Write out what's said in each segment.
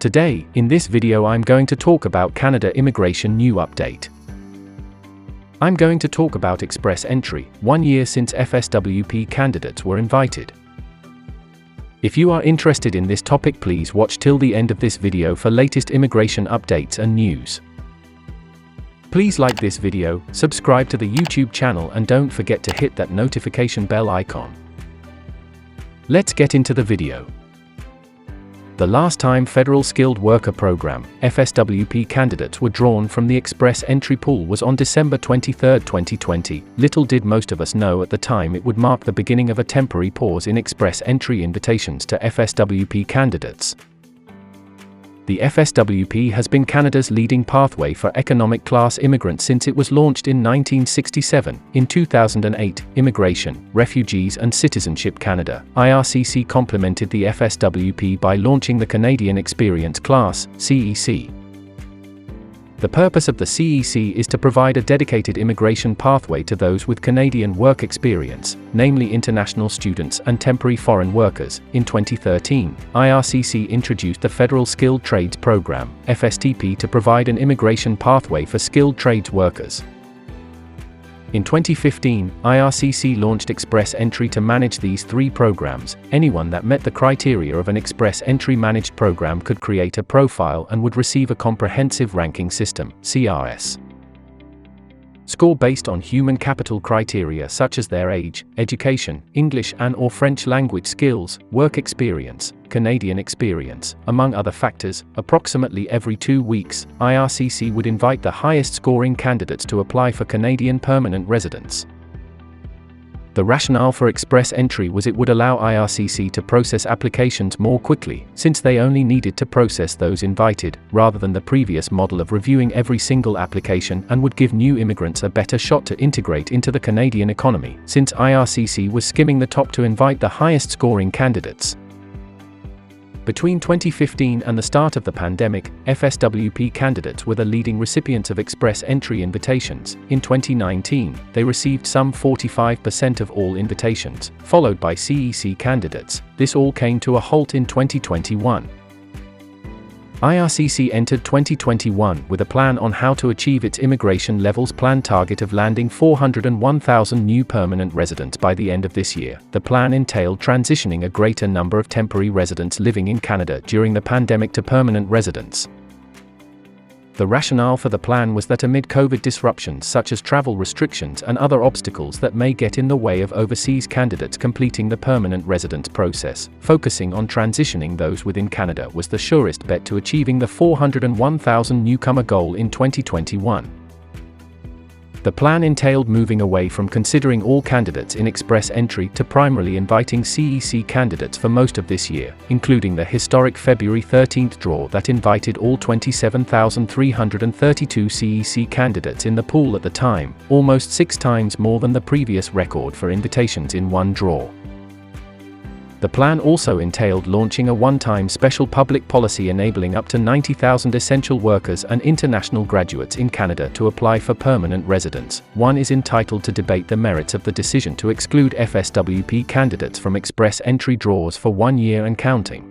Today, in this video I'm going to talk about Canada Immigration New Update. I'm going to talk about Express Entry, 1 year since FSWP candidates were invited. If you are interested in this topic, please watch till the end of this video for latest immigration updates and news. Please like this video, subscribe to the YouTube channel and don't forget to hit that notification bell icon. Let's get into the video. The last time Federal Skilled Worker Program, FSWP candidates were drawn from the Express Entry pool was on December 23, 2020. Little did most of us know at the time it would mark the beginning of a temporary pause in Express Entry invitations to FSWP candidates. The FSWP has been Canada's leading pathway for economic class immigrants since it was launched in 1967. In 2008, Immigration, Refugees and Citizenship Canada, IRCC complemented the FSWP by launching the Canadian Experience Class, CEC. The purpose of the CEC is to provide a dedicated immigration pathway to those with Canadian work experience, namely international students and temporary foreign workers. In 2013, IRCC introduced the Federal Skilled Trades Program, FSTP, to provide an immigration pathway for skilled trades workers. In 2015, IRCC launched Express Entry to manage these three programs. Anyone that met the criteria of an Express Entry managed program could create a profile and would receive a comprehensive ranking system, CRS. Score based on human capital criteria such as their age, education, English and/or French language skills, work experience, Canadian experience, among other factors. Approximately every 2 weeks, IRCC would invite the highest scoring candidates to apply for Canadian permanent residence. The rationale for Express Entry was it would allow IRCC to process applications more quickly, since they only needed to process those invited, rather than the previous model of reviewing every single application, and would give new immigrants a better shot to integrate into the Canadian economy, since IRCC was skimming the top to invite the highest scoring candidates. Between 2015 and the start of the pandemic, FSWP candidates were the leading recipients of Express Entry invitations. In 2019, they received some 45% of all invitations, followed by CEC candidates. This all came to a halt in 2021. IRCC entered 2021 with a plan on how to achieve its immigration levels plan target of landing 401,000 new permanent residents by the end of this year. The plan entailed transitioning a greater number of temporary residents living in Canada during the pandemic to permanent residents. The rationale for the plan was that amid COVID disruptions such as travel restrictions and other obstacles that may get in the way of overseas candidates completing the permanent residence process, focusing on transitioning those within Canada was the surest bet to achieving the 401,000 newcomer goal in 2021. The plan entailed moving away from considering all candidates in Express Entry to primarily inviting CEC candidates for most of this year, including the historic February 13th draw that invited all 27,332 CEC candidates in the pool at the time, almost 6 times more than the previous record for invitations in one draw. The plan also entailed launching a one-time special public policy enabling up to 90,000 essential workers and international graduates in Canada to apply for permanent residence. One is entitled to debate the merits of the decision to exclude FSWP candidates from Express Entry draws for 1 year and counting.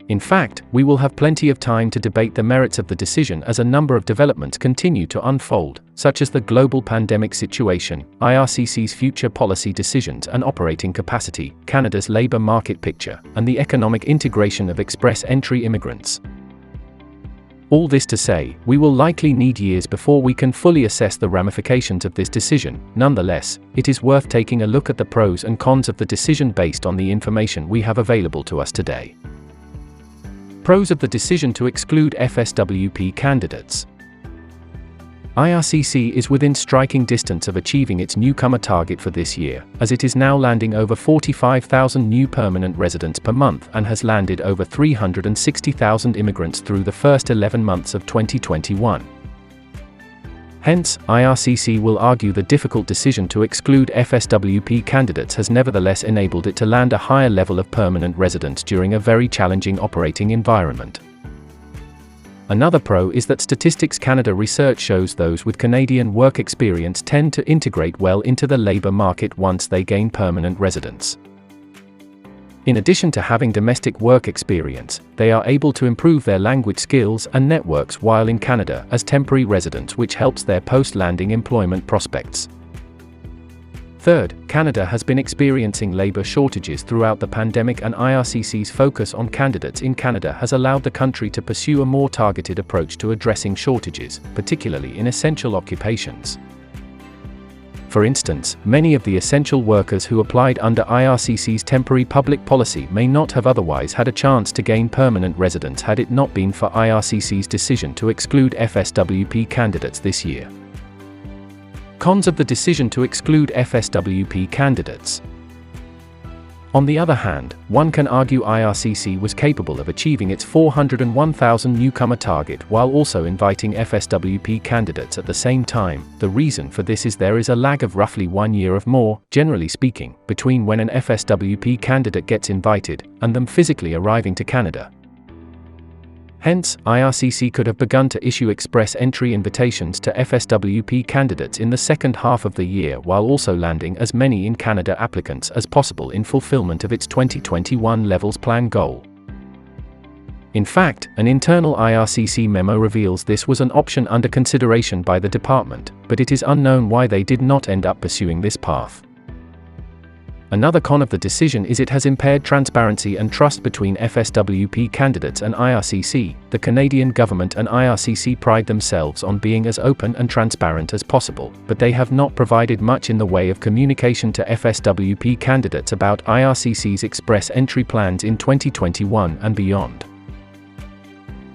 In fact, we will have plenty of time to debate the merits of the decision as a number of developments continue to unfold, such as the global pandemic situation, IRCC's future policy decisions and operating capacity, Canada's labour market picture, and the economic integration of Express Entry immigrants. All this to say, we will likely need years before we can fully assess the ramifications of this decision. Nonetheless, it is worth taking a look at the pros and cons of the decision based on the information we have available to us today. Pros of the decision to exclude FSWP candidates. IRCC is within striking distance of achieving its newcomer target for this year, as it is now landing over 45,000 new permanent residents per month and has landed over 360,000 immigrants through the first 11 months of 2021. Hence, IRCC will argue the difficult decision to exclude FSWP candidates has nevertheless enabled it to land a higher level of permanent residence during a very challenging operating environment. Another pro is that Statistics Canada research shows those with Canadian work experience tend to integrate well into the labour market once they gain permanent residence. In addition to having domestic work experience, they are able to improve their language skills and networks while in Canada as temporary residents, which helps their post-landing employment prospects. Third, Canada has been experiencing labor shortages throughout the pandemic, and IRCC's focus on candidates in Canada has allowed the country to pursue a more targeted approach to addressing shortages, particularly in essential occupations. For instance, many of the essential workers who applied under IRCC's temporary public policy may not have otherwise had a chance to gain permanent residence had it not been for IRCC's decision to exclude FSWP candidates this year. Cons of the decision to exclude FSWP candidates. On the other hand, one can argue IRCC was capable of achieving its 401,000 newcomer target while also inviting FSWP candidates at the same time. The reason for this is there is a lag of roughly 1 year or more, generally speaking, between when an FSWP candidate gets invited and them physically arriving to Canada. Hence, IRCC could have begun to issue express entry invitations to FSWP candidates in the second half of the year while also landing as many in Canada applicants as possible in fulfillment of its 2021 Levels Plan goal. In fact, an internal IRCC memo reveals this was an option under consideration by the department, but it is unknown why they did not end up pursuing this path. Another con of the decision is it has impaired transparency and trust between FSWP candidates and IRCC. The Canadian government and IRCC pride themselves on being as open and transparent as possible, but they have not provided much in the way of communication to FSWP candidates about IRCC's express entry plans in 2021 and beyond.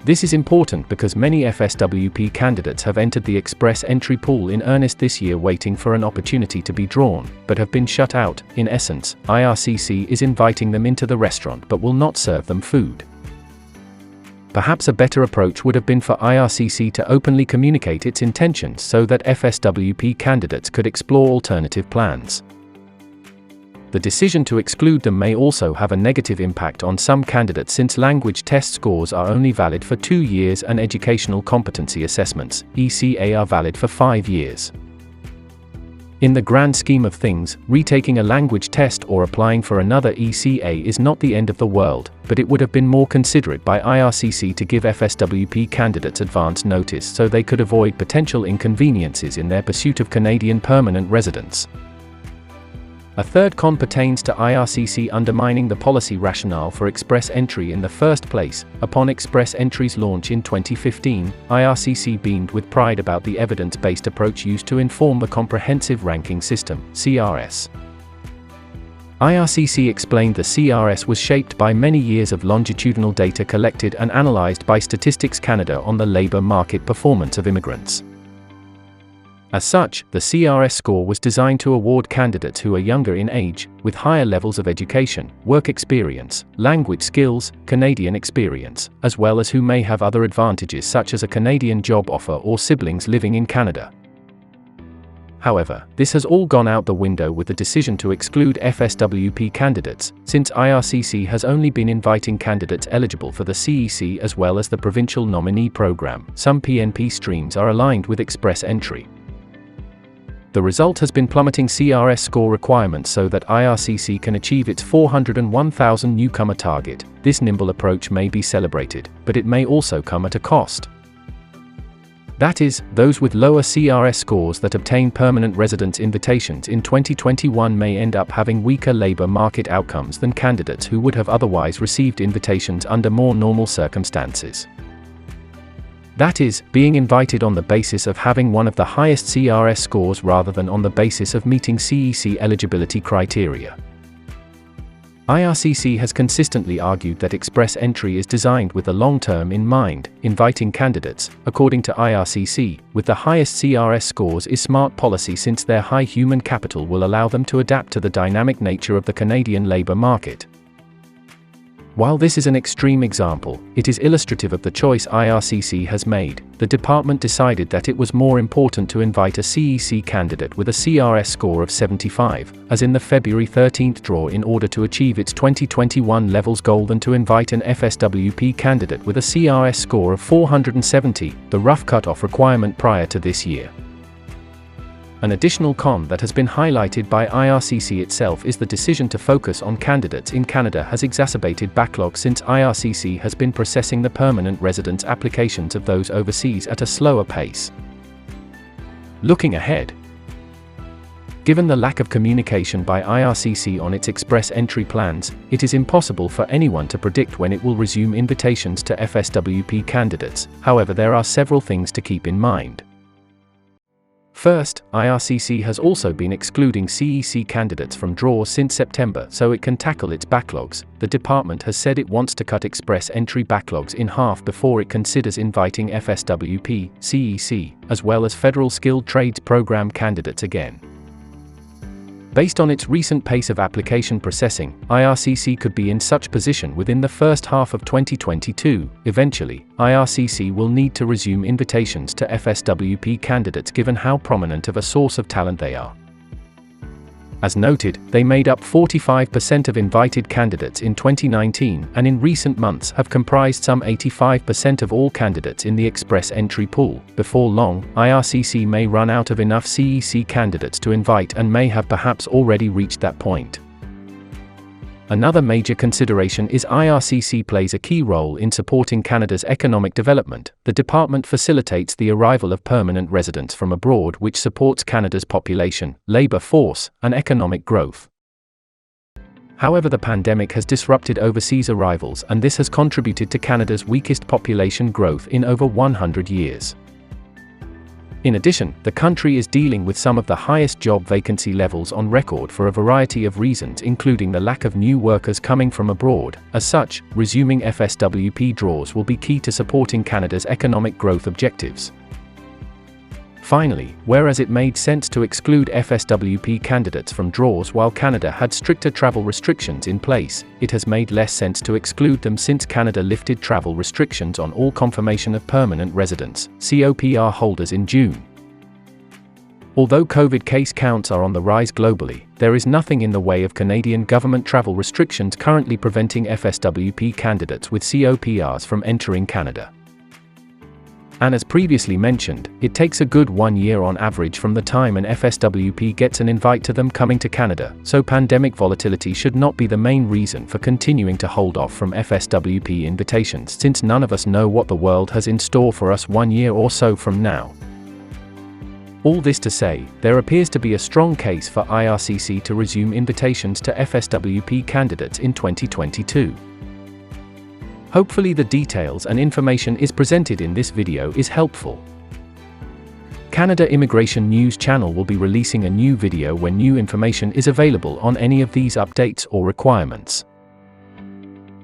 This is important because many FSWP candidates have entered the express entry pool in earnest this year waiting for an opportunity to be drawn, but have been shut out. In essence, IRCC is inviting them into the restaurant but will not serve them food. Perhaps a better approach would have been for IRCC to openly communicate its intentions so that FSWP candidates could explore alternative plans. The decision to exclude them may also have a negative impact on some candidates since language test scores are only valid for 2 years and educational competency assessments, ECA, are valid for 5 years. In the grand scheme of things, retaking a language test or applying for another ECA is not the end of the world, but it would have been more considerate by IRCC to give FSWP candidates advance notice so they could avoid potential inconveniences in their pursuit of Canadian permanent residence. A third con pertains to IRCC undermining the policy rationale for express entry in the first place. Upon express entry's launch in 2015, IRCC beamed with pride about the evidence-based approach used to inform the Comprehensive Ranking System, CRS. IRCC explained the CRS was shaped by many years of longitudinal data collected and analyzed by Statistics Canada on the labor market performance of immigrants. As such, the CRS score was designed to award candidates who are younger in age, with higher levels of education, work experience, language skills, Canadian experience, as well as who may have other advantages such as a Canadian job offer or siblings living in Canada. However, this has all gone out the window with the decision to exclude FSWP candidates, since IRCC has only been inviting candidates eligible for the CEC as well as the provincial nominee program. Some PNP streams are aligned with express entry. The result has been plummeting CRS score requirements so that IRCC can achieve its 401,000 newcomer target. This nimble approach may be celebrated, but it may also come at a cost. That is, those with lower CRS scores that obtain permanent residence invitations in 2021 may end up having weaker labor market outcomes than candidates who would have otherwise received invitations under more normal circumstances. That is, being invited on the basis of having one of the highest CRS scores rather than on the basis of meeting CEC eligibility criteria. IRCC has consistently argued that express entry is designed with the long term in mind, inviting candidates, according to IRCC, with the highest CRS scores is smart policy since their high human capital will allow them to adapt to the dynamic nature of the Canadian labor market. While this is an extreme example, it is illustrative of the choice IRCC has made. The department decided that it was more important to invite a CEC candidate with a CRS score of 75, as in the February 13th draw in order to achieve its 2021 levels goal than to invite an FSWP candidate with a CRS score of 470, the rough cut-off requirement prior to this year. An additional con that has been highlighted by IRCC itself is the decision to focus on candidates in Canada has exacerbated backlog since IRCC has been processing the permanent residence applications of those overseas at a slower pace. Looking ahead, given the lack of communication by IRCC on its express entry plans, it is impossible for anyone to predict when it will resume invitations to FSWP candidates. However, there are several things to keep in mind. First, IRCC has also been excluding CEC candidates from draws since September so it can tackle its backlogs. The department has said it wants to cut express entry backlogs in half before it considers inviting FSWP, CEC, as well as Federal Skilled Trades Program candidates again. Based on its recent pace of application processing, IRCC could be in such position within the first half of 2022. Eventually, IRCC will need to resume invitations to FSWP candidates given how prominent of a source of talent they are. As noted, they made up 45% of invited candidates in 2019 and in recent months have comprised some 85% of all candidates in the express entry pool. Before long, IRCC may run out of enough CEC candidates to invite and may have perhaps already reached that point. Another major consideration is IRCC plays a key role in supporting Canada's economic development. The department facilitates the arrival of permanent residents from abroad, which supports Canada's population, labour force, and economic growth. However, the pandemic has disrupted overseas arrivals, and this has contributed to Canada's weakest population growth in over 100 years. In addition, the country is dealing with some of the highest job vacancy levels on record for a variety of reasons, including the lack of new workers coming from abroad. As such, resuming FSWP draws will be key to supporting Canada's economic growth objectives. Finally, whereas it made sense to exclude FSWP candidates from draws while Canada had stricter travel restrictions in place, it has made less sense to exclude them since Canada lifted travel restrictions on all confirmation of permanent residence (COPR) holders in June. Although COVID case counts are on the rise globally, there is nothing in the way of Canadian government travel restrictions currently preventing FSWP candidates with COPRs from entering Canada. And as previously mentioned, it takes a good 1 year on average from the time an FSWP gets an invite to them coming to Canada, so pandemic volatility should not be the main reason for continuing to hold off from FSWP invitations, since none of us know what the world has in store for us 1 year or so from now. All this to say, there appears to be a strong case for IRCC to resume invitations to FSWP candidates in 2022. Hopefully the details and information is presented in this video is helpful. Canada Immigration News channel will be releasing a new video when new information is available on any of these updates or requirements.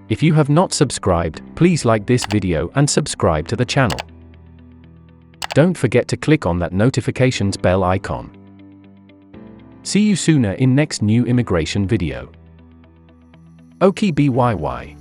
If you have not subscribed, please like this video and subscribe to the channel. Don't forget to click on that notifications bell icon. See you sooner in next new immigration video. Okay, bye.